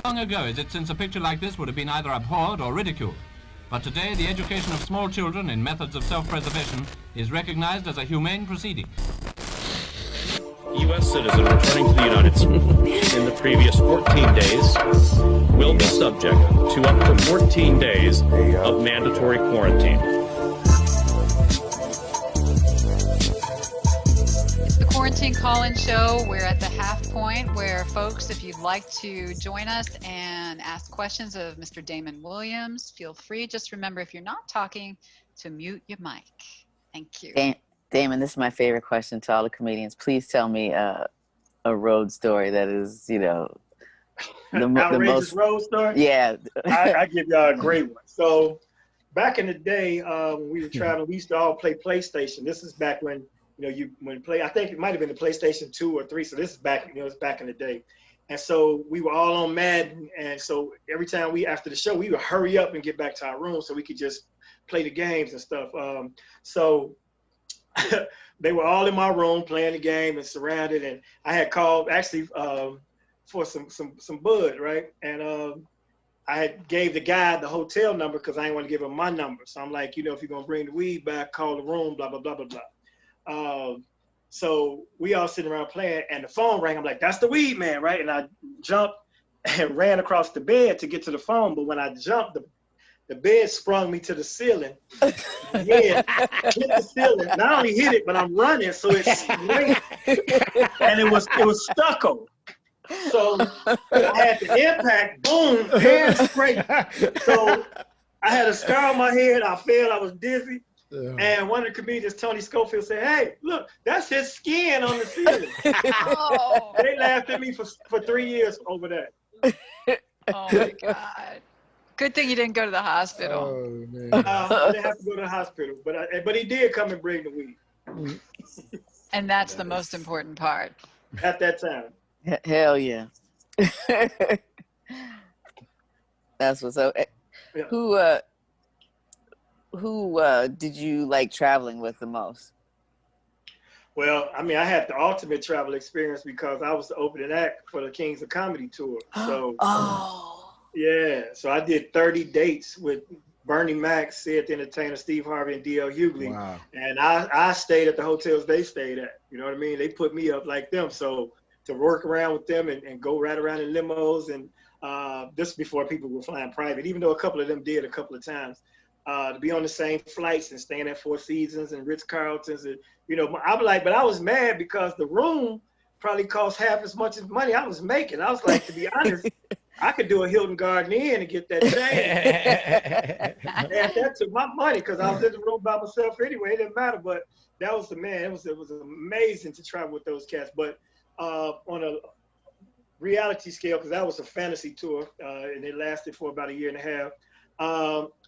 Long ago is it since a picture like this would have been either abhorred or ridiculed. But today, the education of small children in methods of self-preservation is recognized as a humane proceeding. U.S. citizen returning to the United States in the previous 14 days will be subject to up to 14 days of mandatory quarantine. It's the Quarantine Call-In Show. We're at the half point where, folks, if you'd like to join us and ask questions of Mr. Damon Williams, feel free. Just remember, if you're not talking, to mute your mic. Thank you. Damon, this is my favorite question to all the comedians. Please tell me a road story that is, the outrageous most road story. Yeah, I give y'all a great one. So back in the day, when we were traveling, we used to all play PlayStation. This is back when I think it might have been the PlayStation 2 or 3. So this is back, it's back in the day. And so we were all on Madden. And so every time after the show, we would hurry up and get back to our room so we could just play the games and stuff. So they were all in my room playing the game and surrounded. And I had called actually for some bud, right? And I had gave the guy the hotel number because I didn't want to give him my number. So I'm like, if you're going to bring the weed back, call the room, blah, blah, blah, blah, blah. So we all sitting around playing and the phone rang. I'm like, that's the weed man, right? And I jumped and ran across the bed to get to the phone. But when I jumped, the bed sprung me to the ceiling. Yeah, hit the ceiling. Not only hit it, but I'm running, so it's straight. And it was stucco. So I had the impact, boom, hand straight. So I had a scar on my head. I fell. I was dizzy. Yeah. And one of the comedians, Tony Schofield, said, "Hey, look, that's his skin on the ceiling." Oh. They laughed at me for 3 years over that. Oh my God. Good thing you didn't go to the hospital. Oh, man. I didn't have to go to the hospital, but he did come and bring the weed. And that's the most important part. At that time. Hell yeah. That's what's up. Yeah. Who did you like traveling with the most? Well, I mean, I had the ultimate travel experience because I was the opening act for the Kings of Comedy tour. So. Yeah, so I did 30 dates with Bernie Mac, Sid the Entertainer, Steve Harvey, and D.L. Hughley. Wow. And I stayed at the hotels they stayed at. You know what I mean? They put me up like them. So to work around with them and go right around in limos, and this before people were flying private, even though a couple of them did a couple of times, to be on the same flights and staying at Four Seasons and Ritz-Carltons. And, I'm like, but I was mad because the room probably cost half as much as money I was making. I was like, to be honest, I could do a Hilton Garden Inn and get that change. And that took my money because I was in the room by myself anyway. It didn't matter, but that was it was amazing to travel with those cats. But on a reality scale, because that was a fantasy tour, and it lasted for about a year and a half.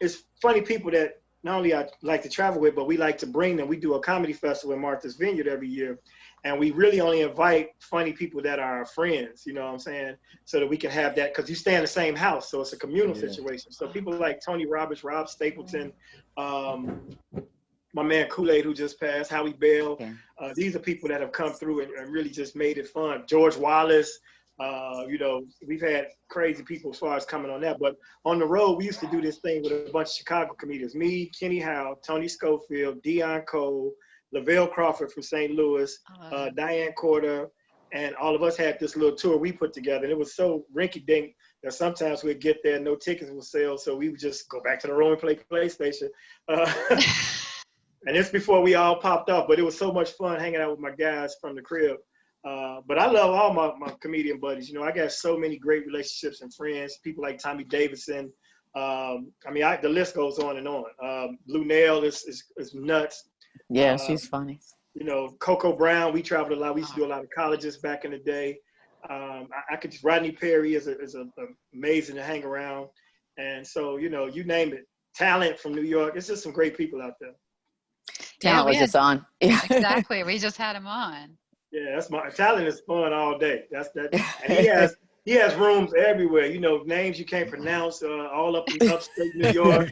It's funny people that not only I like to travel with, but we like to bring them. We do a comedy festival in Martha's Vineyard every year. And we really only invite funny people that are our friends, you know what I'm saying? So that we can have that, because you stay in the same house, so it's a communal situation. So people like Tony Roberts, Rob Stapleton, my man Kool-Aid who just passed, Howie Bell. These are people that have come through and really just made it fun. George Wallace, we've had crazy people as far as coming on that. But on the road, we used to do this thing with a bunch of Chicago comedians. Me, Kenny Howe, Tony Schofield, Dion Cole, Lavelle Crawford from St. Louis, Diane Corder, and all of us had this little tour we put together. And it was so rinky-dink that sometimes we'd get there, no tickets would sell, so we would just go back to the room and play PlayStation. And it's before we all popped off, but it was so much fun hanging out with my guys from the crib. But I love all my comedian buddies. I got so many great relationships and friends, people like Tommy Davidson. The list goes on and on. Blue Nail is nuts. Yeah, she's funny. Coco Brown, we traveled a lot. We used to do a lot of colleges back in the day. I could just, Rodney Perry is amazing to hang around. And so, you name it. Talent from New York. It's just some great people out there. Talent was just on. Exactly. We just had him on. Yeah, Talent is fun all day. That's that. And he has rooms everywhere. Names you can't pronounce, all up in upstate New York.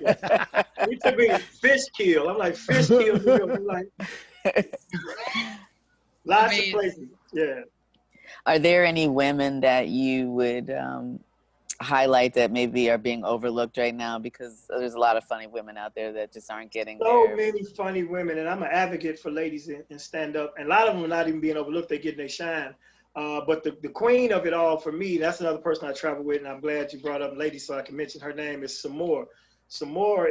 He took me to Fishkill. I'm like, Fishkill, New York. I'm like, lots of places. Yeah. Are there any women that you would highlight that maybe are being overlooked right now? Because there's a lot of funny women out there that just aren't getting So there. many funny women, and I'm an advocate for ladies in stand up, and a lot of them are not even being overlooked. They're getting their shine. But the queen of it all for me, that's another person I travel with, and I'm glad you brought up lady so I can mention her name, is Samore. Samore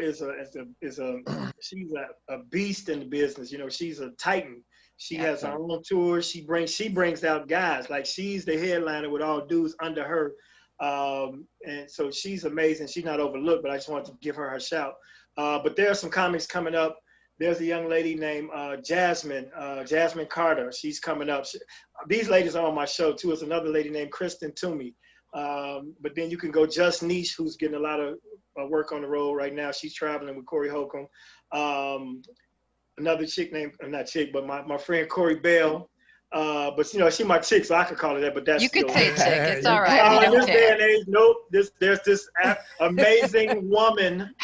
she's a beast in the business. You know, she's a titan. She has her own tours. She brings out guys. Like, she's the headliner with all dudes under her. And so she's amazing. She's not overlooked, but I just wanted to give her shout. But there are some comics coming up. There's a young lady named Jasmine Carter. She's coming up. These ladies are on my show too. There's another lady named Kristen Toomey. But then you can go Just Niche, who's getting a lot of work on the road right now. She's traveling with Corey Holcomb. Another chick named, not chick, but my friend Corey Bell. But you know, she my chick, so I could call her that. But that's You still could say chick. It's all right. We in don't this day care. and age, nope. There's this amazing woman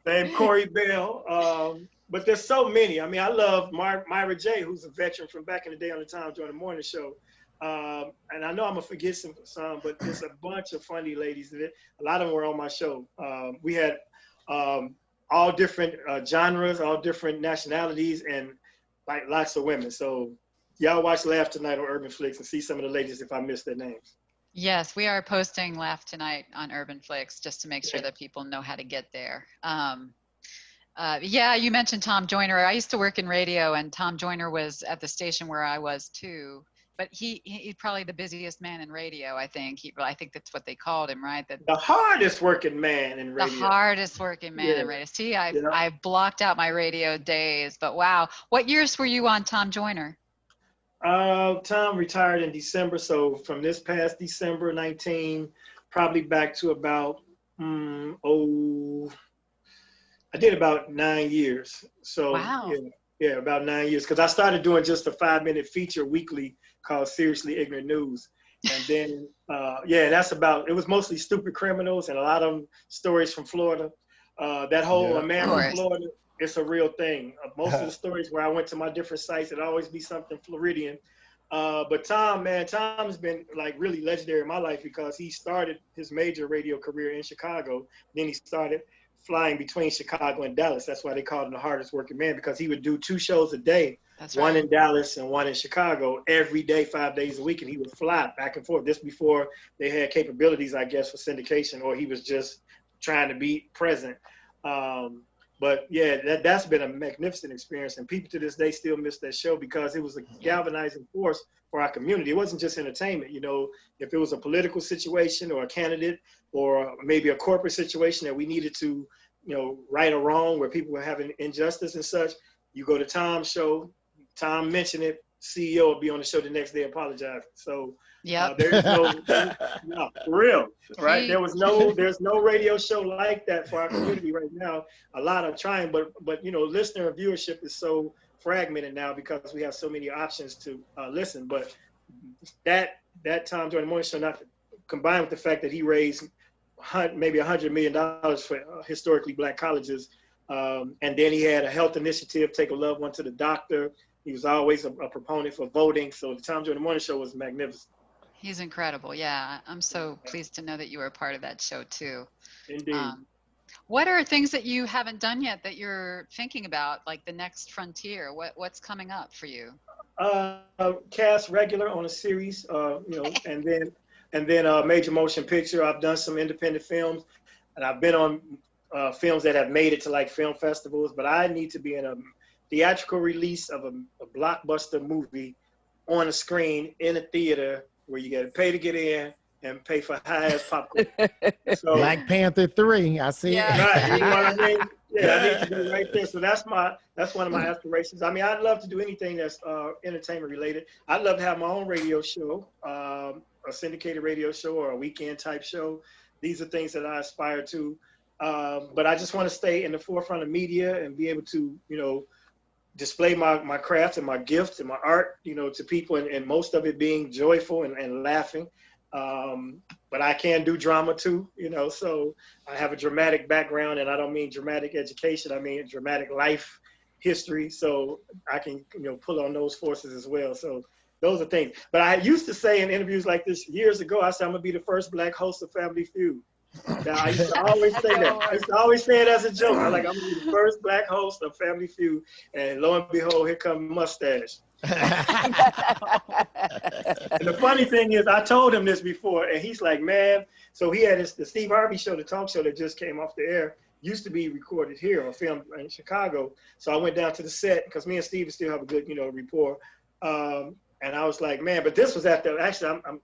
named Corey Bell. But there's so many. I mean, I love Myra J., who's a veteran from back in the day on the Tom Joyner Morning Show. And I know I'm gonna forget some, but there's a bunch of funny ladies in it. A lot of them were on my show. We had all different genres, all different nationalities, and like lots of women. So y'all watch Laugh Tonight on Urban Flicks and see some of the ladies if I missed their names. Yes, we are posting Laugh Tonight on Urban Flicks just to make sure that people know how to get there. Yeah, you mentioned Tom Joyner. I used to work in radio, and Tom Joyner was at the station where I was too. But he's probably the busiest man in radio, I think. I think that's what they called him, right? The hardest working man in radio. The hardest working man in radio. See, I blocked out my radio days, but wow. What years were you on Tom Joyner? Tom retired in December, so from this past December 19, probably back to about, I did about 9 years. So wow. Yeah, about 9 years. Because I started doing just a 5-minute feature weekly called Seriously Ignorant News. And then, it was mostly stupid criminals and a lot of them stories from Florida. That whole A Man from Florida, it's a real thing. Most of the stories where I went to my different sites, it'd always be something Floridian. But Tom's been like really legendary in my life because he started his major radio career in Chicago. Then he started flying between Chicago and Dallas. That's why they called him the hardest working man, because he would do 2 shows a day. That's one right. in Dallas and one in Chicago every day, 5 days a week. And he would fly back and forth. This before they had capabilities, I guess, for syndication, or he was just trying to be present. But yeah, that's been a magnificent experience. And people to this day still miss that show because it was a galvanizing force for our community. It wasn't just entertainment. You know, if it was a political situation or a candidate or maybe a corporate situation that we needed to, you know, right or wrong, where people were having injustice and such, you go to Tom's show, Tom mentioned it, CEO will be on the show the next day apologizing. So there's no, for real, right? There's no radio show like that for our community right now. A lot are trying, but you know, listener and viewership is so fragmented now because we have so many options to listen. But that Tom Joyner Morning Show, not combined with the fact that he raised maybe $100 million for historically Black colleges, and then he had a health initiative, take a loved one to the doctor. He was always a proponent for voting. So the Tom Joyner Morning Show was magnificent. He's incredible. Yeah, I'm so pleased to know that you were a part of that show too. Indeed. What are things that you haven't done yet that you're thinking about, like the next frontier? What's coming up for you? Cast regular on a series, you know, and then a major motion picture. I've done some independent films, and I've been on films that have made it to like film festivals. But I need to be in a theatrical release of a blockbuster movie on a screen in a theater where you got to pay to get in and pay for high-ass popcorn. So, Black Panther 3, I see. Yeah. right, you know what I mean? Yeah, I need to be right there. So that's one of my aspirations. I mean, I'd love to do anything that's entertainment related. I'd love to have my own radio show, a syndicated radio show or a weekend type show. These are things that I aspire to. But I just want to stay in the forefront of media and be able to, you know, display my craft and my gift and my art, you know, to people, and most of it being joyful and laughing. But I can do drama too, you know, so I have a dramatic background, and I don't mean dramatic education, I mean dramatic life history. So I can, you know, pull on those forces as well. So those are things. But I used to say in interviews like this years ago, I said, I'm going to be the first black host of Family Feud. Now, I used to always say that. I used to always say it as a joke. I'm going to be the first black host of Family Feud. And lo and behold, here comes Mustache. And the funny thing is, I told him this before, and he's like, man, so he had the Steve Harvey show, the talk show that just came off the air, used to be recorded here or filmed in Chicago. So I went down to the set because me and Steve still have a good, rapport. And I was like, man, but this was at the, actually, I'm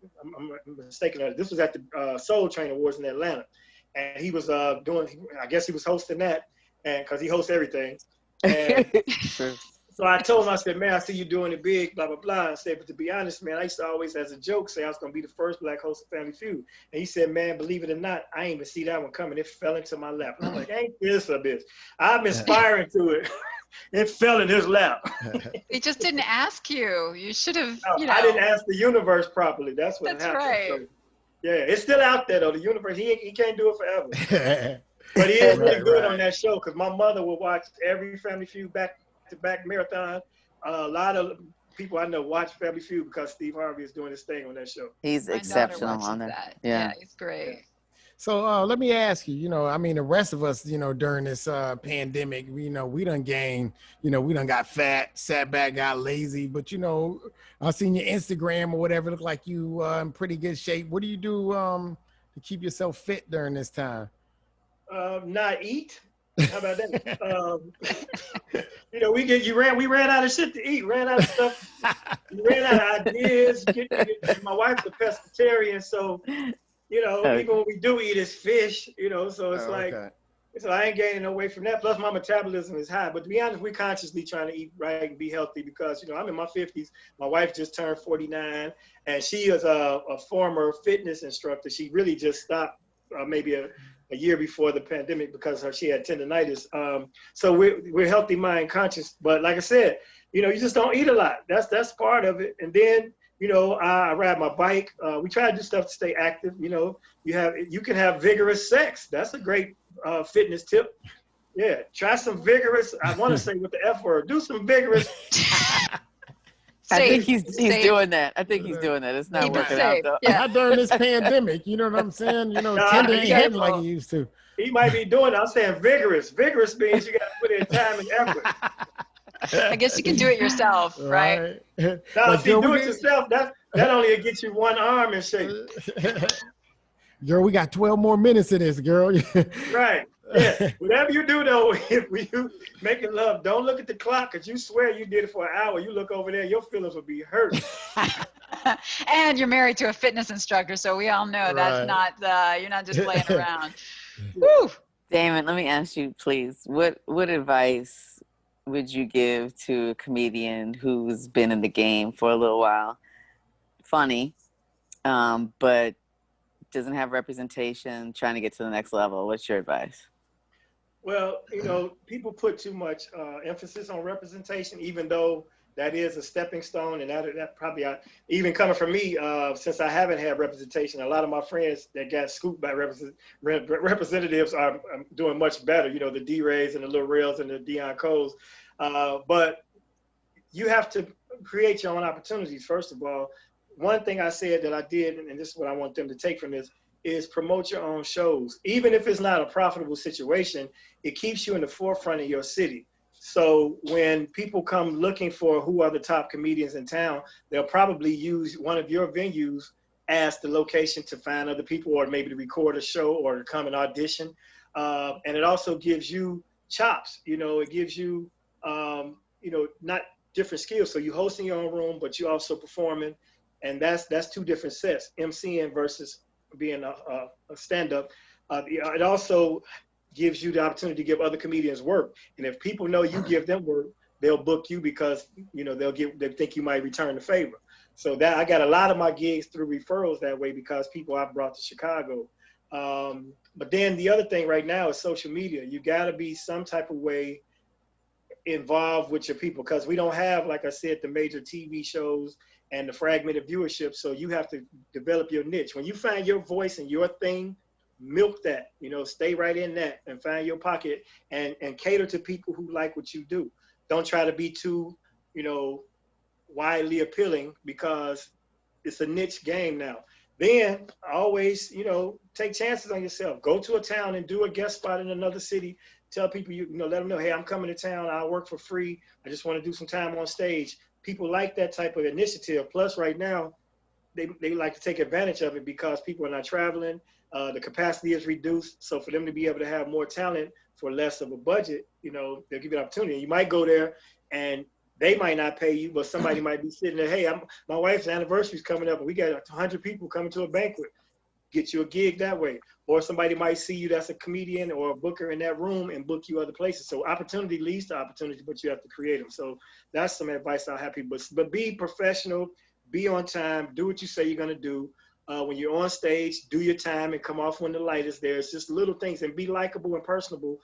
mistaken. This was at the Soul Train Awards in Atlanta. And he was doing, I guess he was hosting that, and because he hosts everything. And so I told him, I said, man, I see you doing it big, blah, blah, blah. I said, but to be honest, man, I used to always, as a joke, say I was going to be the first black host of Family Feud. And he said, man, believe it or not, I ain't even see that one coming. It fell into my lap. And I'm like, ain't this a bitch? I'm aspiring to it. It fell in his lap. He just didn't ask you. You should have, I didn't ask the universe properly. That's what happened. Right. So, yeah, it's still out there, though. The universe, he can't do it forever. But he is really good on that show because my mother will watch every Family Feud back-to-back marathon. A lot of people I know watch Family Feud because Steve Harvey is doing his thing on that show. He's exceptional on that. Yeah, he's great. So let me ask you, the rest of us, during this pandemic, we done gained, we done got fat, sat back, got lazy. But, I seen your Instagram or whatever, look like you in pretty good shape. What do you do to keep yourself fit during this time? Not eat. How about that? We ran out of shit to eat, ran out of stuff, we ran out of ideas. My wife's a pescatarian, so even when we do eat, it's fish, so it's so I ain't gaining no weight from that. Plus my metabolism is high. But to be honest, we're consciously trying to eat right and be healthy because, I'm in my 50s. My wife just turned 49 and she is a former fitness instructor. She really just stopped maybe a year before the pandemic because she had tendonitis. So we're healthy mind conscious. But like I said, you just don't eat a lot. That's part of it. And then, I ride my bike. We try to do stuff to stay active. You can have vigorous sex. That's a great fitness tip. Yeah, try some vigorous. I want to say with the F word. Do some vigorous. I think he's doing that. I think he's doing that. It's not working out though. Yeah. Not during this pandemic. You know what I'm saying? Tender ain't hitting like he used to. He might be doing it. I'm saying vigorous. Vigorous means you got to put in time and effort. I guess you can do it yourself, right? Now, if you do it yourself, that only gets you one arm in shape. Girl, we got 12 more minutes of this, girl. Right. Yeah. Whatever you do, though, if you making love, don't look at the clock because you swear you did it for an hour. You look over there, your feelings will be hurt. And you're married to a fitness instructor, so we all know that's not, you're not just playing around. Woo! Damon, let me ask you, please, what advice would you give to a comedian who's been in the game for a little while? Funny, but doesn't have representation, trying to get to the next level. What's your advice? Well, people put too much emphasis on representation, even though that is a stepping stone. And that probably, even coming from me, since I haven't had representation, a lot of my friends that got scooped by representatives are doing much better, the D-Rays and the Lil Rails and the Deion Coles. But you have to create your own opportunities, first of all. One thing I said that I did, and this is what I want them to take from this, is promote your own shows. Even if it's not a profitable situation, it keeps you in the forefront of your city. So when people come looking for who are the top comedians in town, they'll probably use one of your venues as the location to find other people, or maybe to record a show or to come and audition. And it also gives you chops. It gives you, not different skills. So you host in your own room, but you also performing. And that's two different sets, MCing versus being a stand-up. It also gives you the opportunity to give other comedians work. And if people know you give them work, they'll book you because, they think you might return the favor. So that I got a lot of my gigs through referrals that way because people I brought to Chicago. But then the other thing right now is social media. You got to be some type of way involved with your people because we don't have, like I said, the major TV shows and the fragmented viewership. So you have to develop your niche. When you find your voice and your thing, milk that, stay right in that and find your pocket and cater to people who like what you do. Don't try to be too, widely appealing because it's a niche game now. Then always, you know, take chances on yourself. Go to a town and do a guest spot in another city. Tell people, you know, let them know, hey, I'm coming to town. I'll work for free. I just want to do some time on stage. People like that type of initiative. Plus, right now, they like to take advantage of it because people are not traveling. The capacity is reduced. So for them to be able to have more talent for less of a budget, you know, they'll give you an opportunity. You might go there and they might not pay you, but somebody might be sitting there, hey, my wife's anniversary is coming up and we got 100 people coming to a banquet. Get you a gig that way. Or somebody might see you that's a comedian or a booker in that room and book you other places. So opportunity leads to opportunity, but you have to create them. So that's some advice I'll have people. But be professional, be on time, do what you say you're gonna do. When you're on stage, do your time and come off when the light is there. It's just little things, and be likable and personable.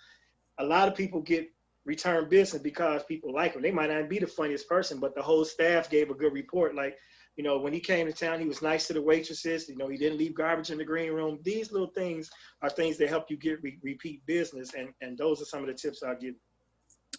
A lot of people get return business because people like them. They might not be the funniest person, but the whole staff gave a good report. Like, you know, when he came to town, he was nice to the waitresses. You know, he didn't leave garbage in the green room. These little things are things that help you get repeat business, and those are some of the tips I'll give.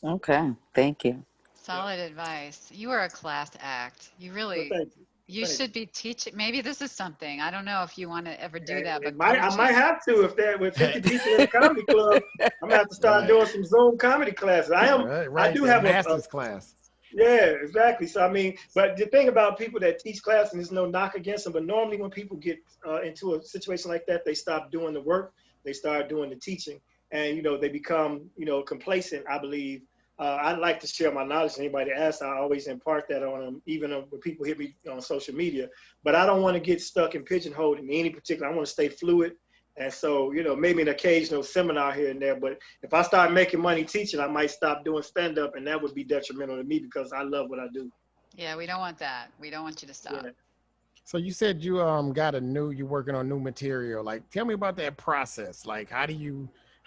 Okay, thank you. Solid advice. You are a class act. You really, Well, thank you. you should be teaching. Maybe this is something. I don't know if you want to ever do that, but I might have to if there with 50 people in the comedy club. I'm gonna have to start doing some Zoom comedy classes. I do have master's class. Yeah, exactly. So I mean, but the thing about people that teach class, and there's no knock against them, but normally when people get into a situation like that, they stop doing the work, they start doing the teaching, and you know they become, you know, complacent. I believe. I like to share my knowledge. Anybody asks, I always impart that on them, even when people hit me on social media. But I don't want to get stuck and pigeonholed in any particular. I want to stay fluid. And so, you know, maybe an occasional seminar here and there. But if I start making money teaching, I might stop doing stand-up, and that would be detrimental to me because I love what I do. yeah, we don't want that. We don't want you to stop. Yeah. So you said you you're working on new material. Like, tell me about that process. Like, how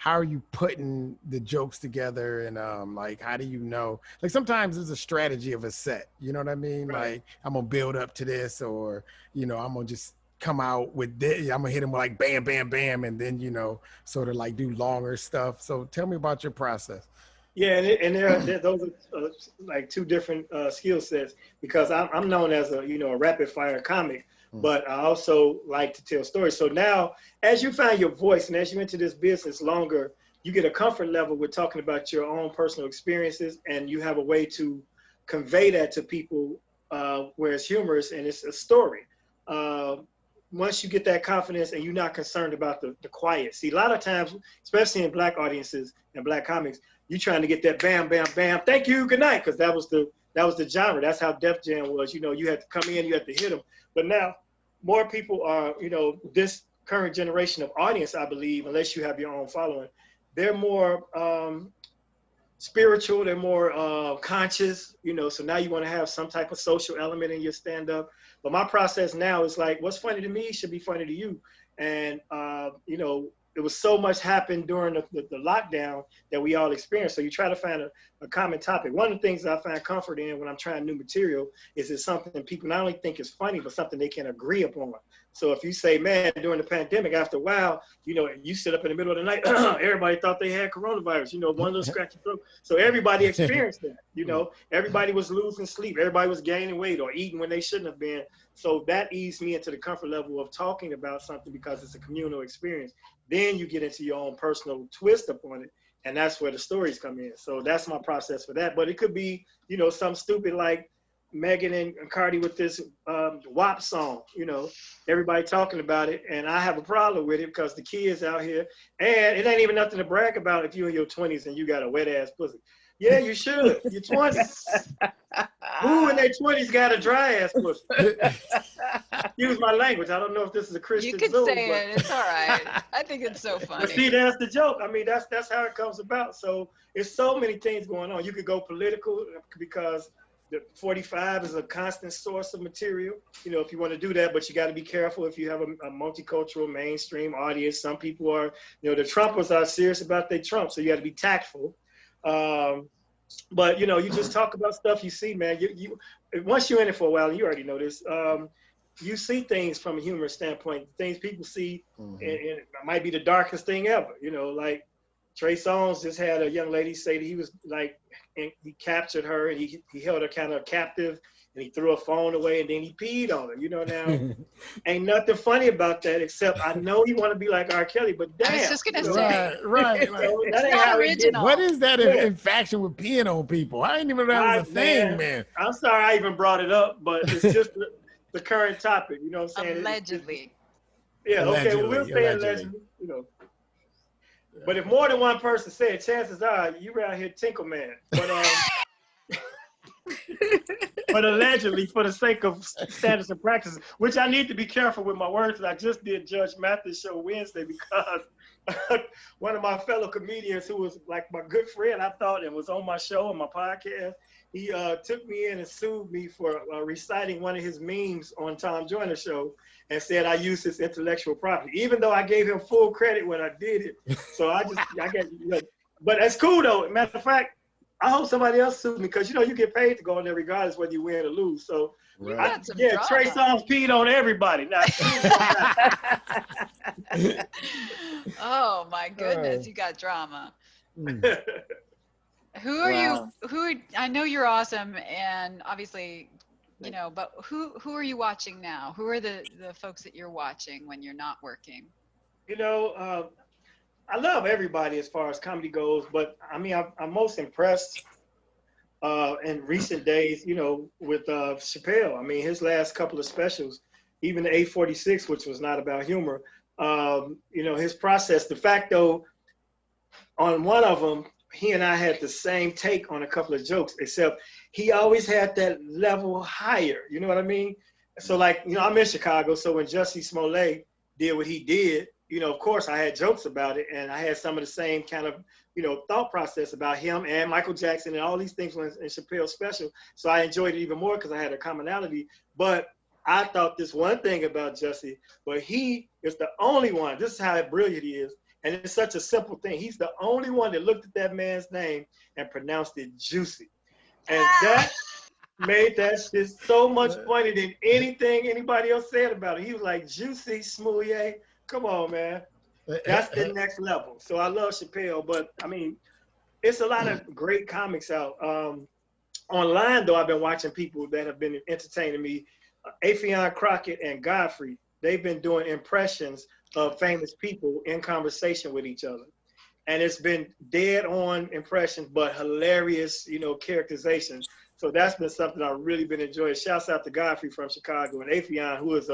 are you putting the jokes together, and like, how do you know? Like, sometimes there's a strategy of a set, you know what I mean? Right. Like, I'm gonna build up to this, or, you know, I'm gonna just come out with this. I'm gonna hit them like bam, bam, bam, and then, you know, sort of like do longer stuff. So tell me about your process. Yeah, and those are like two different skill sets, because I'm known as a rapid fire comic, but I also like to tell stories. So now, as you find your voice and as you enter this business longer, you get a comfort level with talking about your own personal experiences, and you have a way to convey that to people where it's humorous and it's a story. Once you get that confidence and you're not concerned about the quiet. See, a lot of times, especially in Black audiences and Black comics, you're trying to get that bam, bam, bam, thank you, good night, because that was the genre. That's how Def Jam was. You know, you had to come in, you had to hit them. But now, more people are, you know, this current generation of audience, I believe, unless you have your own following, they're more spiritual, they're more conscious, you know, so now you want to have some type of social element in your stand-up. But my process now is like, what's funny to me should be funny to you. And, you know, there was so much happened during the lockdown that we all experienced. So you try to find a common topic. One of the things I find comfort in when I'm trying new material is it's something people not only think is funny, but something they can agree upon. So if you say, man, during the pandemic, after a while, you know, you sit up in the middle of the night, everybody thought they had coronavirus, you know, one little scratchy throat. So everybody experienced that, you know, everybody was losing sleep. Everybody was gaining weight or eating when they shouldn't have been. So that eased me into the comfort level of talking about something because it's a communal experience. Then you get into your own personal twist upon it. And that's where the stories come in. So that's my process for that. But it could be, you know, some stupid like Megan and Cardi with this WAP song, you know, everybody talking about it. And I have a problem with it because the kids out here, and it ain't even nothing to brag about if you're in your 20s and you got a wet ass pussy. Yeah, you should. You're 20. Who in their 20s got a dry ass pussy? Use my language. I don't know if this is a Christian You could Zoom, say it. It's all right. I think it's so but funny. see, that's the joke. I mean, that's how it comes about. So it's so many things going on. You could go political because the 45 is a constant source of material, you know, if you want to do that, but you got to be careful if you have a multicultural mainstream audience. Some people are, you know, the Trumpers are serious about their Trump, so you got to be tactful. But, you know, you just talk about stuff you see, man. You once you're in it for a while, and you already know this, you see things from a humorous standpoint, things people see, and it might be the darkest thing ever, you know, like Trey Songz just had a young lady say that he was like, and he captured her and he held her kind of captive and he threw her phone away and then he peed on her. You know, now ain't nothing funny about that except I know he want to be like R. Kelly, but damn. I was just gonna you know, say, Right. so Like, that ain't not how he did it. original. what is that Yeah. infection with peeing on people? I didn't even know that was a thing, man. I'm sorry I even brought it up, but it's just the current topic. You know what I'm saying? Allegedly. Yeah, okay, well, we'll say Allegedly. allegedly, you know. But if more than one person say it, chances are you're out here tinkle man. But but allegedly, for the sake of standards and practices, which I need to be careful with my words. I just did Judge Mathis' show Wednesday because one of my fellow comedians who was like my good friend, I thought, and was on my show and my podcast, he took me in and sued me for reciting one of his memes on Tom Joyner's show and said I used his intellectual property, even though I gave him full credit when I did it. So I get, you know, but that's cool though. Matter of fact, I hope somebody else sues me because, you know, you get paid to go in there regardless whether you win or lose. So Right. Trey Songz peed on everybody. Now, Oh my goodness, you got drama. Mm. Who are Wow. I know you're awesome and obviously, you know, but who are you watching now? Who are the folks that you're watching when you're not working? you know, I love everybody as far as comedy goes, but I mean, I'm most impressed in recent days, you know, with Chappelle. I mean, his last couple of specials, even the 846, which was not about humor, you know, his process, the fact though, on one of them, he and I had the same take on a couple of jokes, except he always had that level higher. You know what I mean? So like, you know, I'm in Chicago. So when Jussie Smollett did what he did, you know, of course I had jokes about it and I had some of the same kind of, you know, thought process about him and Michael Jackson and all these things in Chappelle's special. So I enjoyed it even more because I had a commonality. But I thought this one thing about Jussie, but he is the only one, this is how brilliant he is. And it's such a simple thing. He's the only one that looked at that man's name and pronounced it Juicy. And that made that shit so much funnier than anything anybody else said about it. He was like, Juicy Smouye. Come on, man. That's the next level. So I love Chappelle, but I mean, it's a lot of great comics out. Online, though, I've been watching people that have been entertaining me. Affion Crockett and Godfrey, they've been doing impressions of famous people in conversation with each other. And it's been dead on impressions, but hilarious, you know, characterizations. So that's been something I've really been enjoying. Shouts out to Godfrey from Chicago and Affion, who is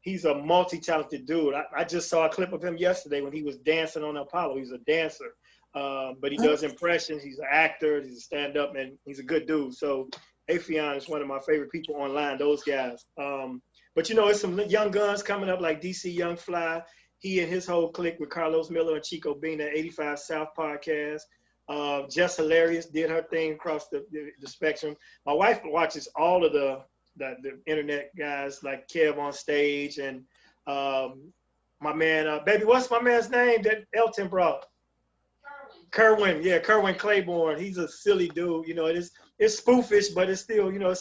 he's a multi-talented dude. I just saw a clip of him yesterday when he was dancing on Apollo. He's a dancer, but he does impressions. He's an actor, he's a stand-up, and he's a good dude. So Affion is one of my favorite people online, those guys. But you know, it's some young guns coming up like DC Young Fly. He and his whole clique with Carlos Miller and Chico Bean at 85 South podcast. Jess Hilarious did her thing across the spectrum. My wife watches all of the internet guys like Kev on Stage and my man, baby, what's my man's name that Elton brought? Kerwin, yeah, Kerwin Claiborne. He's a silly dude. You know, it's spoofish, but it's still, you know,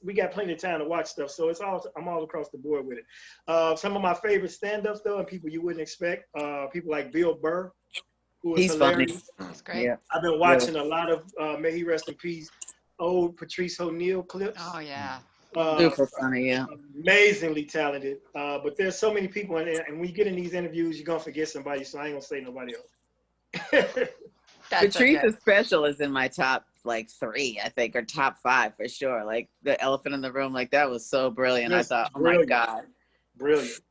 we got plenty of time to watch stuff. So I'm all across the board with it. Some of my favorite stand-ups though, and people you wouldn't expect, people like Bill Burr, who is hilarious. Funny. That's great. Yeah. I've been watching a lot of, may he rest in peace, old Patrice O'Neal clips. Oh yeah. Super funny, yeah. Amazingly talented. But there's so many people in there, and when you get in these interviews, you're gonna forget somebody, so I ain't gonna say nobody else. That's Patrice's okay. special is in my top like 3, I think, or top 5 for sure. Like the elephant in the room, like that was so brilliant. That's I thought, brilliant. oh my God. Brilliant.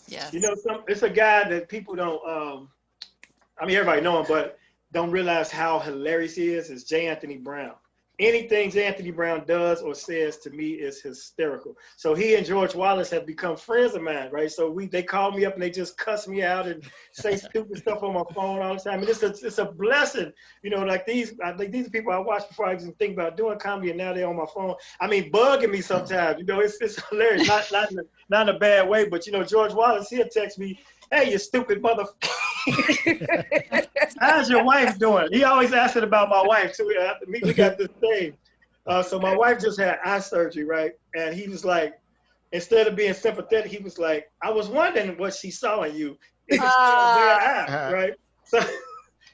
Yes. You know, it's a guy that people don't, I mean, everybody know him, but don't realize how hilarious he is. It's J. Anthony Brown. Anything J. Anthony Brown does or says to me is hysterical. So he and George Wallace have become friends of mine, right? So they call me up and they just cuss me out and say stupid stuff on my phone all the time. And it's a blessing, you know. Like these are people I watched before I even think about doing comedy, and now they're on my phone. I mean, bugging me sometimes. You know, it's hilarious, not in a bad way. But you know, George Wallace, he'll text me, "Hey, you stupid motherfucker." How's your wife doing? He always asking about my wife too. We got this thing. So my wife just had eye surgery, right? And he was like, instead of being sympathetic, he was like, I was wondering what she saw in you. It was still a bad eye, right? So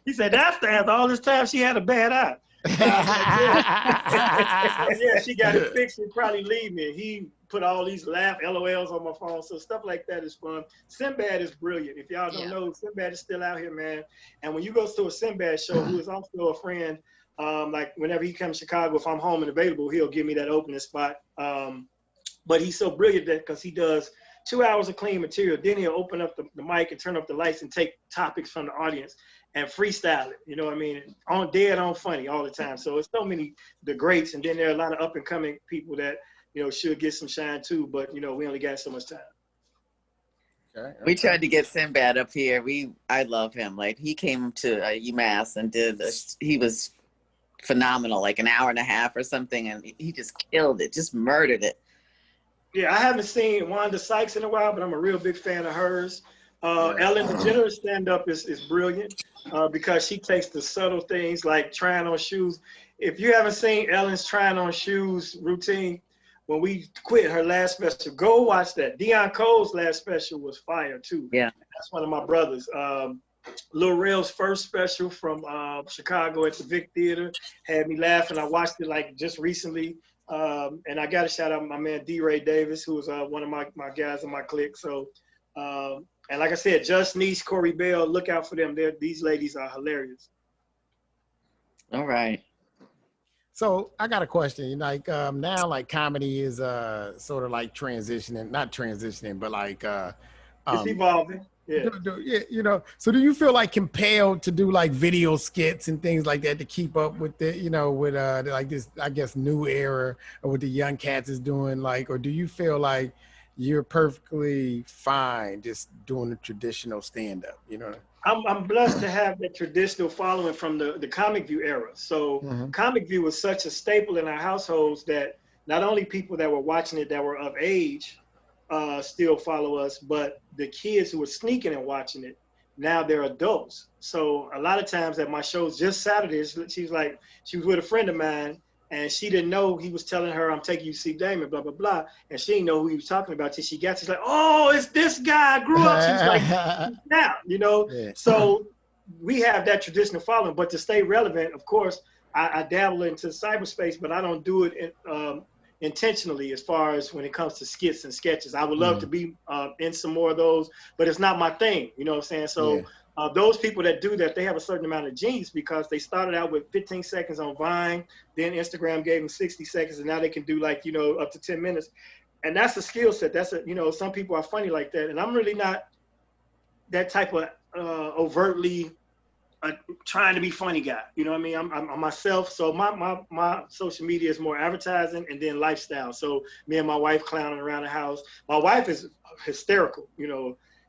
he said, that's the answer. All this time she had a bad eye. Yeah, she got it fixed and probably leave me. He put all these laugh LOLs on my phone. So stuff like that is fun. Sinbad is brilliant. If y'all don't know, Sinbad is still out here, man. And when you go to a Sinbad show, who is also a friend, like whenever he comes to Chicago, if I'm home and available, he'll give me that opening spot. But he's so brilliant that because he does 2 hours of clean material, then he'll open up the mic and turn up the lights and take topics from the audience and freestyle it. You know what I mean? On dead on funny all the time. So it's so many the greats, and then there are a lot of up and coming people that should get some shine too. But we only got so much time. Okay. We tried to get Sinbad up here. I love him. Like he came to UMass and he was phenomenal, like an hour and a half or something, and he just killed it, just murdered it. Yeah, I haven't seen Wanda Sykes in a while, but I'm a real big fan of hers. Ellen DeGeneres stand-up is brilliant because she takes the subtle things like trying on shoes. If you haven't seen Ellen's trying on shoes routine, when we quit her last special, go watch that. Deion Cole's last special was fire too. Yeah. That's one of my brothers. Lil Rel's first special from Chicago at the Vic Theater had me laughing. I watched it like just recently. And I got to shout out my man D-Ray Davis, who was one of my guys in my clique. So, and like I said, Just Niche, Corey Bell, look out for them. These ladies are hilarious. All right. So I got a question. Like now, like comedy is sort of like transitioning, not transitioning, but like it's evolving. Yeah. So do you feel like compelled to do like video skits and things like that to keep up with with like this, I guess, new era or what the young cats is doing, like, or do you feel like you're perfectly fine just doing the traditional stand-up, I'm blessed to have that traditional following from the Comic View era. So Comic View was such a staple in our households that not only people that were watching it that were of age still follow us, but the kids who were sneaking and watching it, now they're adults. So a lot of times at my shows, just Saturdays, she was with a friend of mine and she didn't know he was telling her, I'm taking you to see Damon, blah, blah, blah. And she didn't know who he was talking about till she's like, oh, it's this guy. I grew up. She's like, now, Yeah. So we have that traditional following, but to stay relevant, of course, I dabble into cyberspace, but I don't do it intentionally as far as when it comes to skits and sketches. I would love to be in some more of those, but it's not my thing, you know what I'm saying? So those people that do that, they have a certain amount of genius because they started out with 15 seconds on Vine, then Instagram gave them 60 seconds, and now they can do like, up to 10 minutes. And that's a skill set. That's some people are funny like that. And I'm really not that type of overtly trying to be funny guy. You know what I mean? I'm myself. So my social media is more advertising and then lifestyle. So me and my wife clowning around the house. My wife is hysterical.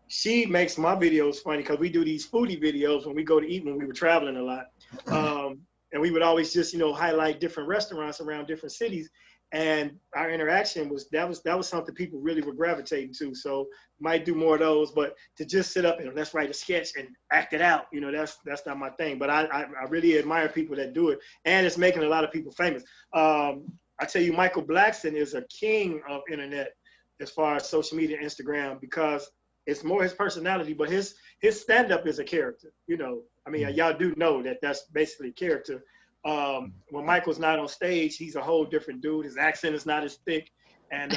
She makes my videos funny because we do these foodie videos when we go to eat when we were traveling a lot. And we would always just, highlight different restaurants around different cities. And our interaction was something people really were gravitating to. So might do more of those, but to just sit up and let's write a sketch and act it out, that's not my thing. But I really admire people that do it, and it's making a lot of people famous. I tell you, Michael Blackson is a king of internet as far as social media, Instagram, because it's more his personality, but his stand-up is a character. I mean, y'all do know that that's basically a character. When Michael's not on stage, he's a whole different dude. His accent is not as thick, and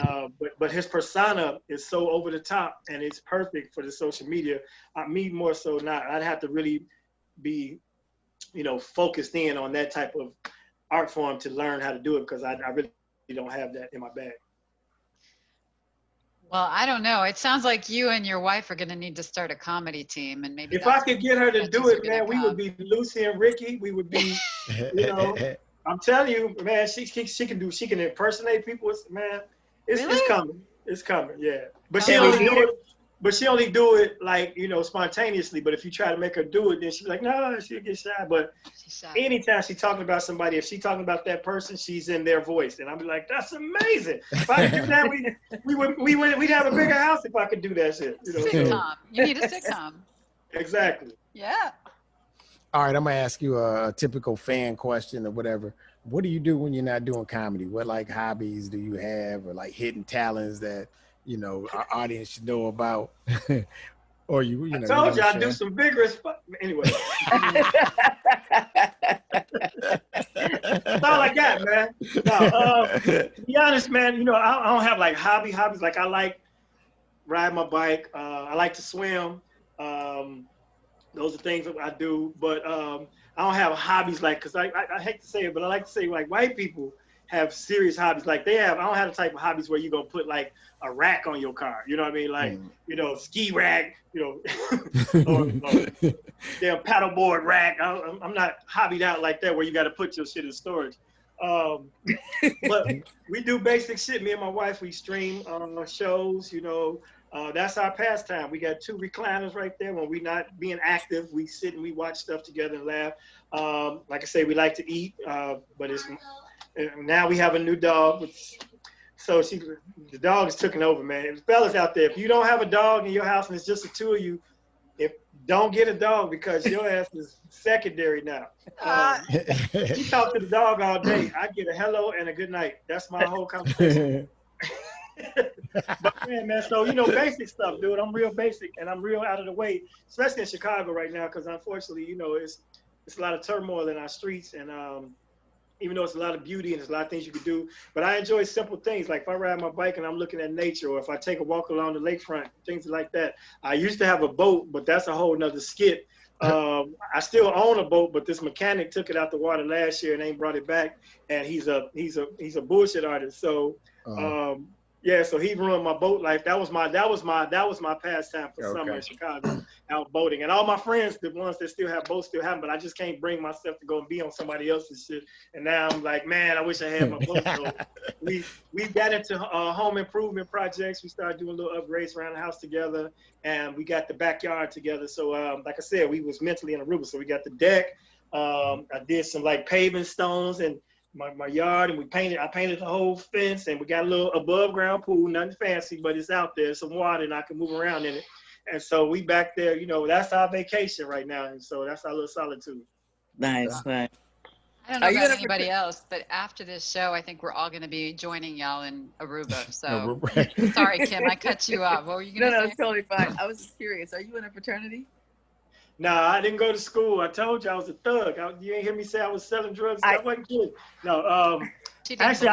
but his persona is so over the top, and it's perfect for the social media. Me more so not. I'd have to really be, focused in on that type of art form to learn how to do it because I really don't have that in my bag. Well, I don't know. It sounds like you and your wife are going to need to start a comedy team, and maybe if I could get her to do it, man, we would be Lucy and Ricky. We would be, I'm telling you, man, she can impersonate people. Man, it's coming. It's coming. Yeah, but she only do it. But she only do it like, spontaneously. But if you try to make her do it, then she's like, no, she'll get shy. But anytime she's talking about somebody, if she's talking about that person, she's in their voice. And I'll be like, that's amazing. If I could do that, we'd have a bigger house if I could do that shit. Sitcom. You need a sitcom. Exactly. Yeah. All right, I'm gonna ask you a typical fan question or whatever. what do you do when you're not doing comedy? What like hobbies do you have, or like hidden talents that our audience should know about? Or I told you I'd do some vigorous. Anyway, that's all I got, man. No, to be honest, man, I don't have like hobbies. Like I like ride my bike. I like to swim. Those are things that I do, but I don't have hobbies like, cause I hate to say it, but I like to say like white people have serious hobbies. Like I don't have the type of hobbies where you're gonna put like a rack on your car. You know what I mean? Like, ski rack, or damn paddleboard rack. I'm not hobbied out like that where you got to put your shit in storage. But we do basic shit. Me and my wife, we stream shows, that's our pastime. We got 2 recliners right there. When we're not being active, we sit and we watch stuff together and laugh. Like I say, we like to eat, but now we have a new dog. So the dog is taking over, man. Fellas out there, if you don't have a dog in your house and it's just the 2 of you, don't get a dog because your ass is secondary now. You talk to the dog all day. I get a hello and a good night. That's my whole conversation. But man, so basic stuff, dude. I'm real basic and I'm real out of the way, especially in Chicago right now, because unfortunately, it's a lot of turmoil in our streets, and even though it's a lot of beauty and there's a lot of things you can do, but I enjoy simple things. Like if I ride my bike and I'm looking at nature, or if I take a walk along the lakefront, things like that. I used to have a boat, but that's a whole nother skit. I still own a boat, but this mechanic took it out the water last year and ain't brought it back. And he's a bullshit artist. So, yeah, so he ruined my boat life. That was my pastime for summer in Chicago, out boating. And all my friends, the ones that still have boats, still have them, but I just can't bring myself to go and be on somebody else's shit. And now I'm like, man, I wish I had my boat. So we got into home improvement projects. We started doing little upgrades around the house together, and we got the backyard together. So like I said, we was mentally in Aruba. So we got the deck. I did some like paving stones and my yard, and I painted the whole fence, and we got a little above ground pool, nothing fancy, but it's out there, some water, and I can move around in it. And so we back there, that's our vacation right now. And so that's our little solitude. Nice. I don't know about anybody else, but after this show, I think we're all going to be joining y'all in Aruba. So sorry, Kim, I cut you off. What were you going to say? No, it's totally fine. I was just curious. Are you in a fraternity? No, I didn't go to school. I told you I was a thug. You ain't hear me say I was selling drugs. I wasn't kidding. No, actually,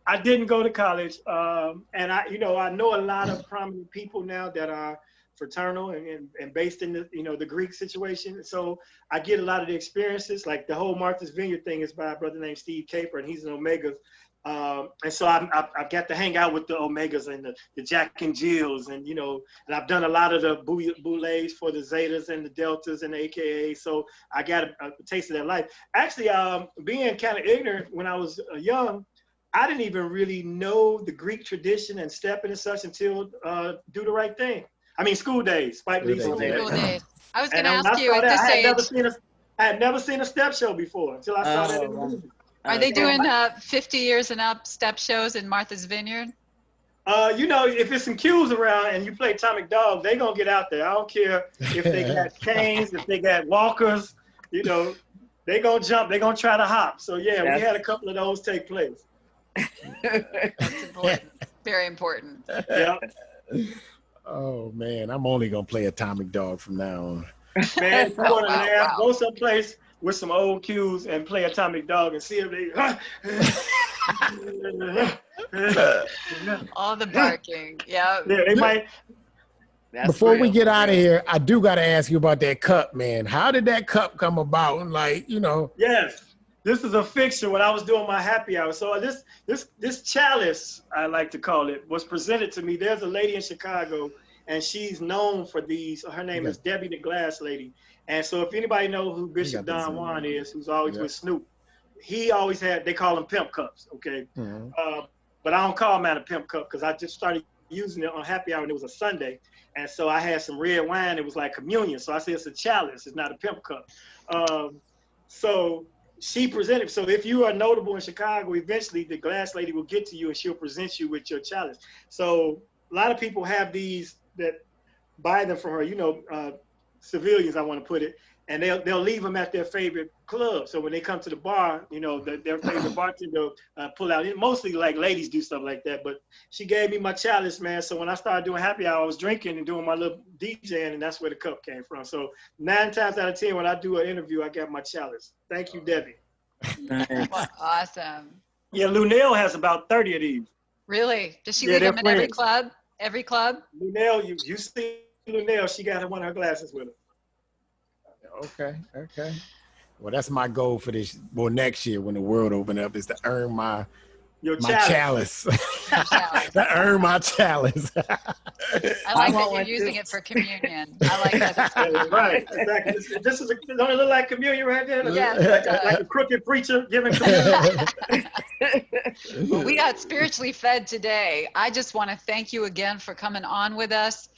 I didn't go to college. And I know a lot of prominent people now that are fraternal and based in the Greek situation. So I get a lot of the experiences. Like the whole Martha's Vineyard thing is by a brother named Steve Caper, and he's an Omega. And so I got to hang out with the Omegas and the Jack and Jills, and and I've done a lot of the boulets for the Zetas and the Deltas and the AKA. So I got a taste of that life. Actually, being kind of ignorant when I was young, I didn't even really know the Greek tradition and stepping and such until Do the Right Thing. I mean, School Days, Spike Lee School Days. I was going to ask you at this age. I had never seen a step show before until I saw that in the movie. Are they doing 50 years and up step shows in Martha's Vineyard? If there's some cues around and you play Atomic Dog, they gonna get out there. I don't care if they got canes, if they got walkers, they gonna jump, they gonna try to hop. So yeah, we had a couple of those take place. That's important. Very important. Yeah. Oh man, I'm only gonna play Atomic Dog from now on. Man, if you want to laugh, go someplace with some old cues and play Atomic Dog and see if they all the barking. Yeah, they might. Before we get out of here, I do got to ask you about that cup, man. How did that cup come about? And Yes, this is a fixture when I was doing my happy hour. So this chalice, I like to call it, was presented to me. There's a lady in Chicago, and she's known for these. Her name is Debbie the Glass Lady. And so if anybody know who Bishop Don Juan is, who's always with Snoop, he always they call them pimp cups, okay? Mm-hmm. But I don't call them out a pimp cup because I just started using it on happy hour and it was a Sunday. And so I had some red wine. It was like communion. So I said, it's a chalice. It's not a pimp cup. So she presented. So if you are notable in Chicago, eventually the Glass Lady will get to you and she'll present you with your chalice. So a lot of people have these that buy them from her, civilians, I want to put it. and they'll leave them at their favorite club. So when they come to the bar, you know, their favorite bartender pull out. Mostly like ladies do stuff like that. But she gave me my chalice, man. So when I started doing happy hour, I was drinking and doing my little DJing, and that's where the cup came from. So 9 times out of 10, when I do an interview, I got my chalice. Thank you, Debbie. Well, awesome. Yeah, Lunel has about 30 of these. Really? Does she Yeah, leave they're them in every friends. club? Every club? Lunel, you see Lunel, she got one of her glasses with her. Okay. Well, that's my goal for this. Well, next year when the world open up is to earn my chalice. To earn my chalice. I like that you're using it for communion. I like that. Right, exactly. This is don't it look like communion right there? Yes, like a crooked preacher giving communion. Well, we got spiritually fed today. I just want to thank you again for coming on with us.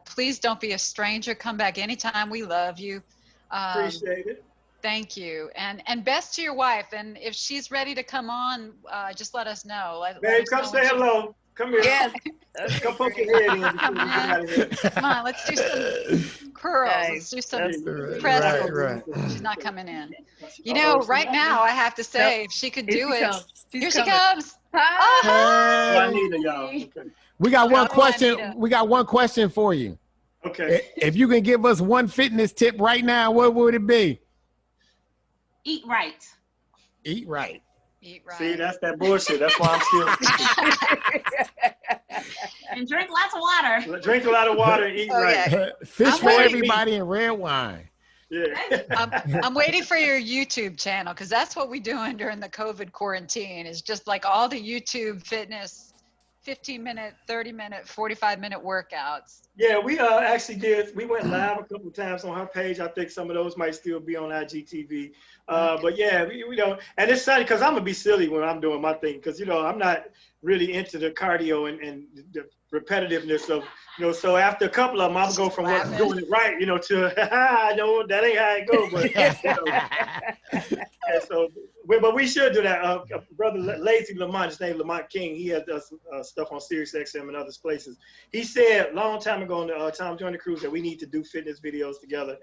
Please don't be a stranger. Come back anytime. We love you. Appreciate it. Thank you. And best to your wife. And if she's ready to come on, just let us know. Babe, come say hello. Come here. Yes. Come poke your head in before we get out of here. Come on, let's do some curls. Let's do some press. Right. She's not coming in. You know, right now, I have to say, if she could do it. Here she comes. Hey. Juanita, y'all. Okay. We got one question. Juanita. We got one question for you. Okay. If you can give us one fitness tip right now, what would it be? Eat right. Eat right. Eat right. See, that's that bullshit. That's why I'm still And drink lots of water. drink a lot of water and eat right. Fish I'm for waiting. everybody and red wine. Yeah. I'm waiting for your YouTube channel because that's what we're doing during the COVID quarantine is just like all the YouTube fitness 15-minute, 30-minute, 45-minute workouts. Yeah, we actually did. We went live a couple of times on her page. I think some of those might still be on IGTV. But yeah, we don't. And it's funny because I'm gonna be silly when I'm doing my thing because I'm not really into the cardio and the repetitiveness of So after a couple of them, I'm gonna go from doing it right, to no, that ain't how it goes. But and so, but we should do that. Brother Lazy Lamont, his name Lamont King. He has stuff on Sirius XM and other places. He said a long time ago on the Tom Joyner Cruise that we need to do fitness videos together.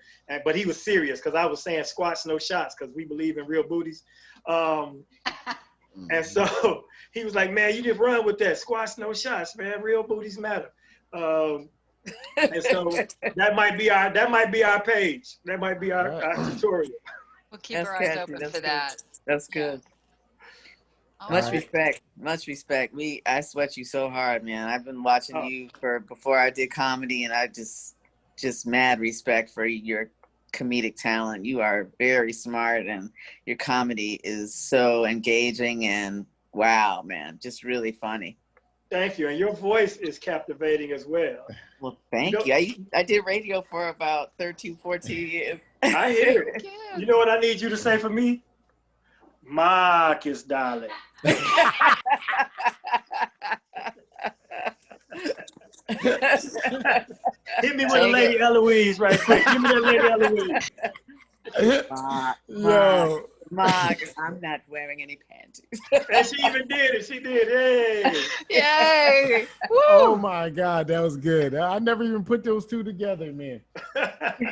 But he was serious because I was saying squats, no shots, because we believe in real booties. And so he was like, "Man, you just run with that squats, no shots, man. Real booties matter." And so that might be our page. That might be our tutorial. We'll keep our eyes open for that. That's good. Yeah. Much respect. I sweat you so hard, man. I've been watching you before I did comedy, and I just mad respect for your comedic talent. You are very smart, and your comedy is so engaging, and wow, man, just really funny. Thank you. And your voice is captivating as well. Well, thank you. I did radio for about 13, 14 years. I hear it. You know what I need you to say for me? Marcus, darling. Hit me with a Lady Eloise right quick. Give me that Lady Eloise. Yo. Marcus, I'm not wearing any panties. And she even did it. She did. Hey. Yay! Woo! Oh my God, that was good. I never even put those two together, man.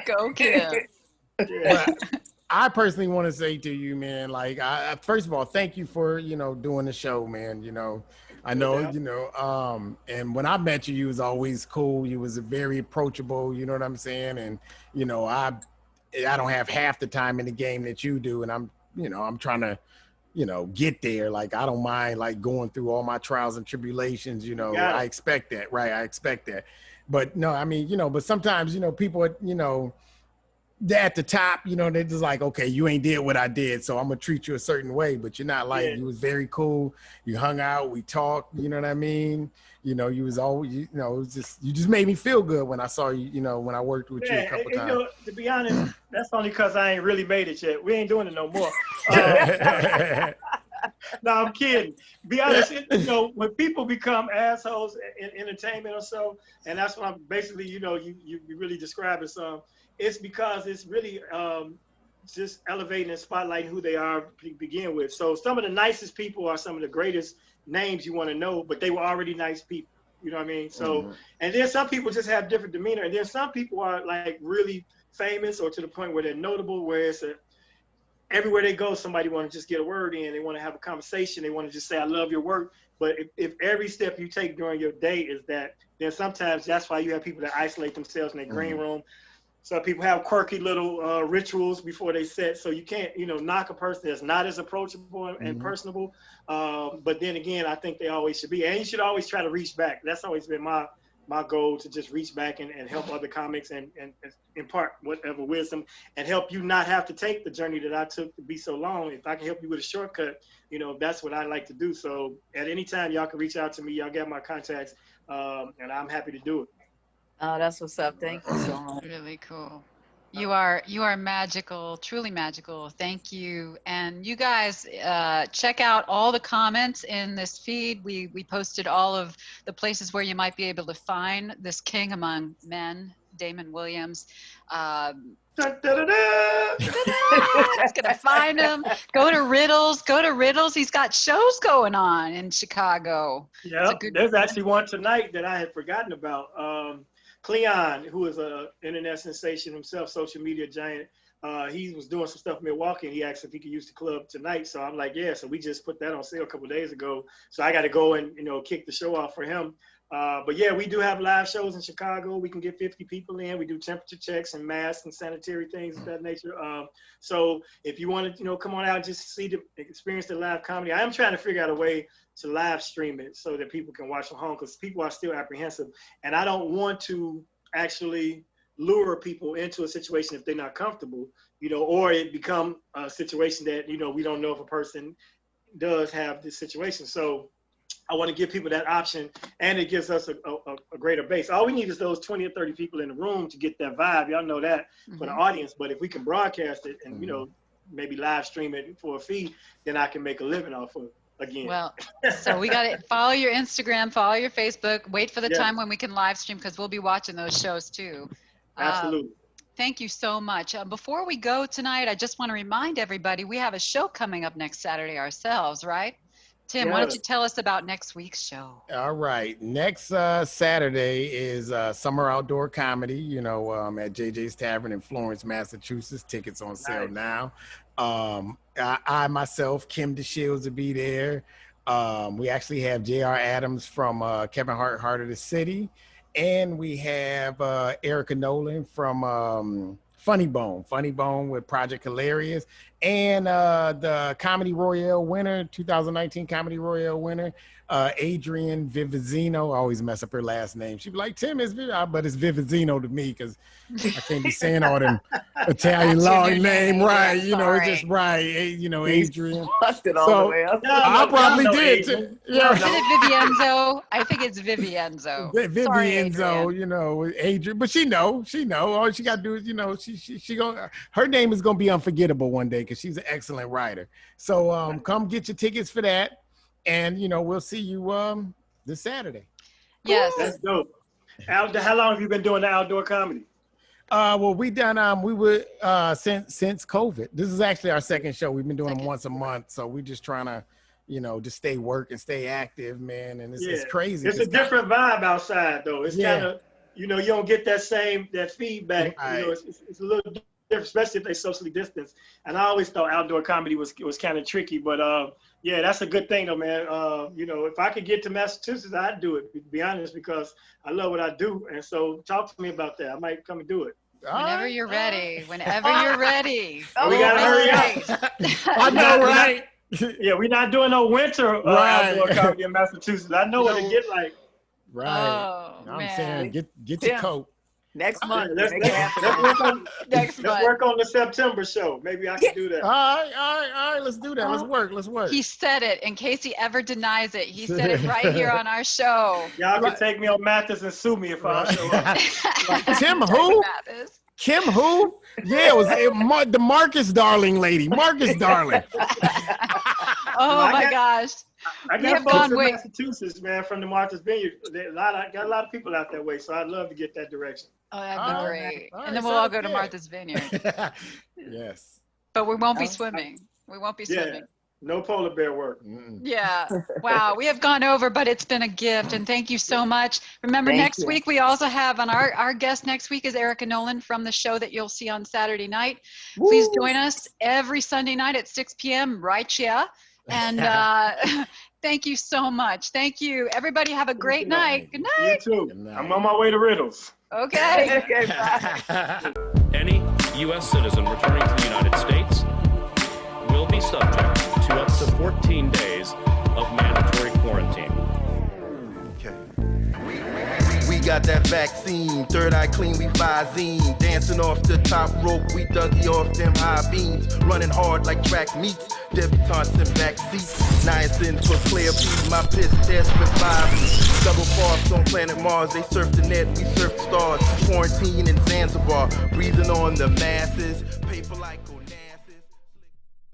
Go kid. Yeah. But I personally want to say to you, man, like, first of all, thank you for, doing the show, man. I know, and when I met you, you was always cool. You was very approachable, you know what I'm saying? And, I don't have half the time in the game that you do. And I'm trying to, get there. Like, I don't mind like going through all my trials and tribulations, I expect that, right? I expect that. But no, I mean, but sometimes, people, they're at the top, they're just like, okay, you ain't did what I did, so I'm gonna treat you a certain way. But you're not like, you was very cool. You hung out, we talked, you know what I mean? You was always, it was just, you just made me feel good when I saw you, when I worked with you a couple times. To be honest, that's only because I ain't really made it yet. We ain't doing it no more. No, I'm kidding. Be honest, when people become assholes in entertainment or so, and that's what I'm basically, you really describing some. It's because it's really just elevating and spotlighting who they are to begin with. So some of the nicest people are some of the greatest names you want to know, but they were already nice people. You know what I mean? So, and then some people just have different demeanor, and then some people are like really famous or to the point where they're notable, where it's everywhere they go, somebody want to just get a word in. They want to have a conversation. They want to just say, I love your work. But if every step you take during your day is that, then sometimes that's why you have people that isolate themselves in their green room. So people have quirky little rituals before they set. So you can't, knock a person that's not as approachable and personable. But then again, I think they always should be. And you should always try to reach back. That's always been my goal, to just reach back and help other comics and impart whatever wisdom and help you not have to take the journey that I took to be so long. If I can help you with a shortcut, that's what I like to do. So at any time, y'all can reach out to me. Y'all got my contacts, and I'm happy to do it. Oh, that's what's up. Thank you so much. Really cool. You are magical, truly magical. Thank you. And you guys, check out all the comments in this feed. We posted all of the places where you might be able to find this king among men, Damon Williams. It's gonna find him. Go to Riddles. He's got shows going on in Chicago. Yeah, there's actually one tonight that I had forgotten about. Cleon, who is an internet sensation himself, social media giant, he was doing some stuff in Milwaukee, and he asked if he could use the club tonight. So I'm like, yeah. So we just put that on sale a couple of days ago. So I got to go and kick the show off for him. But yeah, we do have live shows in Chicago. We can get 50 people in. We do temperature checks and masks and sanitary things of that nature. So if you want to, come on out and just experience the live comedy. I am trying to figure out a way to live stream it so that people can watch from home, because people are still apprehensive, and I don't want to actually lure people into a situation if they're not comfortable, or it become a situation that we don't know if a person does have this situation. So I want to give people that option, and it gives us a greater base. All we need is those 20 or 30 people in the room to get that vibe. Y'all know that for the audience. But if we can broadcast it and maybe live stream it for a fee, then I can make a living off of it again. Well, so we got to follow your Instagram, follow your Facebook, wait for the time when we can live stream, because we'll be watching those shows too. Absolutely. Thank you so much. Before we go tonight, I just want to remind everybody we have a show coming up next Saturday ourselves, right? Tim, why don't you tell us about next week's show? All right. Next Saturday is Summer Outdoor Comedy, at JJ's Tavern in Florence, Massachusetts. Tickets on sale now. I myself, Kim DeShields, will be there. We actually have J.R. Adams from Kevin Hart, Heart of the City. And we have Erica Nolan from Funny Bone with Project Hilarious. And the Comedy Royale winner, 2019 Comedy Royale winner, Adrian Vivazino. I always mess up her last name. She'd be like, Tim is but it's Vivazino to me, because I can't be saying all them Italian long name, right? It's just right. Adrian. Fucked it all the way up. I probably did. Too. Yeah. Is it Vivienzo? I think it's Vivienzo. Vivienzo, Adrian, but she know. All she got to do is, she her name is gonna be unforgettable one day, because she's an excellent writer. So come get your tickets for that. And, we'll see you this Saturday. Yes. That's dope. How long have you been doing the outdoor comedy? Well, we done, we were, since COVID. This is actually our second show. We've been doing them once a month. So we're just trying to, just stay work and stay active, man. And it's crazy. It's a different vibe outside, though. It's kind of, you don't get that feedback. Right. It's a little different, especially if they socially distance. And I always thought outdoor comedy was kind of tricky, but that's a good thing though, man. If I could get to Massachusetts, I'd do it, to be honest, because I love what I do. And so talk to me about that. I might come and do it. Whenever you're ready. Whenever you're ready. We gotta hurry up. I know, right? Yeah, we're not doing no winter outdoor comedy in Massachusetts. I know what it get like. Right. Oh, I'm saying get your coat. Next month. Let's work on the September show. Maybe I can do that. All right. Let's do that. Let's work. He said it. In case he ever denies it, he said it right here on our show. Y'all can take me on Mathis and sue me if I don't show up. Tim who? Kim who? Yeah, it was the Marcus Darling lady. Marcus Darling. Oh my gosh. I got folks in Massachusetts, man, from the Martha's Vineyard. Got a lot of people out that way, so I'd love to get that direction. Oh, that'd be great. And then we'll all go to Martha's Vineyard. Yes. But we won't be swimming. We won't be swimming. No polar bear work. Yeah. Wow. We have gone over, but it's been a gift. And thank you so much. Remember, Thank next you. week, we also have our guest next week is Erica Nolan from the show that you'll see on Saturday night. Please join us every Sunday night at 6 p.m. right here. And thank you so much. Thank you. Everybody have a great night. Good night. You too. I'm on my way to Riddles. Okay. Okay, bye. Any U.S. citizen returning to the United States will be subject to up to 14 days of mandatory quarantine. Okay. We got that vaccine, third eye clean, we Visine. Dancing off the top rope, we Dougie off them high beams. Running hard like track meets, debutantes in back seats. Niacin for Claire P, my piss test with 5. Double parks on planet Mars, they surf the net, we surf the stars. Quarantine in Zanzibar, breathing on the masses. Paper like